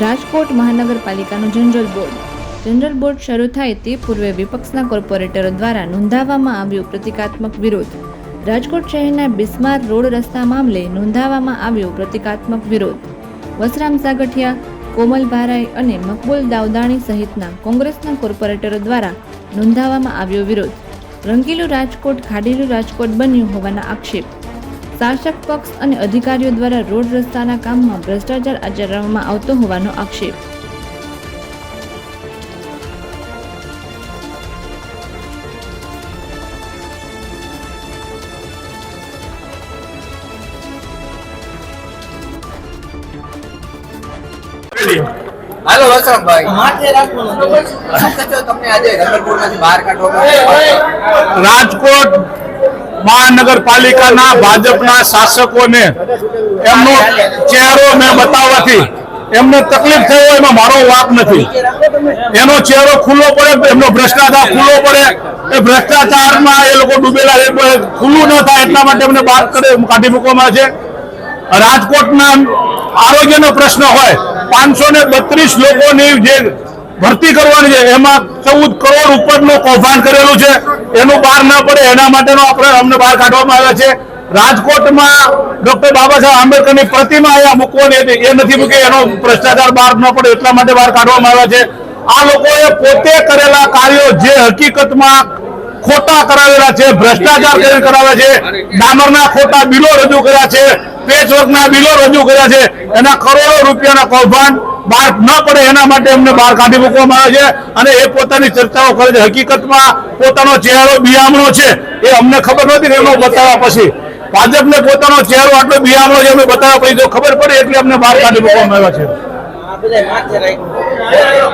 Rajkot મહાનગરપાલિકાનું general board શરૂ થાય તે પૂર્વે વિપક્ષના કોર્પોરેટરો દ્વારા નોંધાવવામાં આવ્યો પ્રતિકાત્મક વિરોધ। રાજકોટ શહેરના બિસ્માર રોડ રસ્તા મામલે નોંધાવવામાં આવ્યો પ્રતિકાત્મક વિરોધ। વસરામ સાગઠિયા, કોમલ ભારાઈ અને મકબૂલ દાઉદાણી સહિતના કોંગ્રેસના કોર્પોરેટરો દ્વારા નોંધાવવામાં આવ્યો વિરોધ। રંગીલું રાજકોટ ખાડીલું રાજકોટ બન્યું હોવાના આક્ષેપ। શાસક પક્ષ અને અધિકારીઓ દ્વારા રોડ રસ્તાના કામમાં ભ્રષ્ટાચાર આચરવામાં આવતો હોવાનો આક્ષેપ। હાલો વસરામભાઈ, માથે રાખવાનું શું કહેશો તમને આજે રંગલપુરમાંથી બહાર કાઢવામાં? રાજકોટ મહાનગરપાલિકાના ભાજપના શાસકોને એમનો ચહેરો મેં બતાવવાથી એમને તકલીફ થઈ હોય એમાં મારો વાંક નથી। એનો ચહેરો ખુલ્લો પડે, એમનો ભ્રષ્ટાચાર ખુલ્લો પડે, એ ભ્રષ્ટાચારમાં એ લોકો ડૂબેલા ખુલ્લું ન થાય એટલા માટે એમને બહાર કાઢી મૂકવામાં છે। રાજકોટના આરોગ્યનો પ્રશ્ન હોય, 532 લોકોની જે ભરતી કરવાની છે એમાં 14 કરોડ ઉપરનું કૌભાંડ કરેલું છે, એનું બહાર ન પડે એના માટેનો અમને બહાર કાઢવામાં આવ્યા છે। રાજકોટમાં ડોક્ટર બાબા સાહેબ આંબેડકરની પ્રતિમા અહીંયા મૂકવાની હતી, એ નથી મૂકી, એનો ભ્રષ્ટાચાર બહાર ન પડે એટલા માટે બહાર કાઢવામાં આવ્યા છે। આ લોકોએ પોતે કરેલા કાર્યો જે હકીકતમાં ખોટા કરાવેલા છે, ભ્રષ્ટાચાર કરાવ્યા છે, ડામરના ખોટા બિલો રજૂ કર્યા છે, પેચવર્કના બિલો રજૂ કર્યા છે, એના કરોડો રૂપિયાના કૌભાંડ બહાર ન પડે એના માટે એમને બહાર કાઢી મૂકવામાં આવે છે અને એ પોતાની ચર્ચાઓ કરે છે। હકીકતમાં પોતાનો ચહેરો બિયામણો છે એ અમને ખબર નહોતી ને એમનો બતાવ્યા પછી ભાજપને પોતાનો ચહેરો આટલો બિયામણો છે એમને બતાવ્યા પછી જો ખબર પડે એટલે અમને બહાર કાઢી મૂકવામાં આવ્યા છે।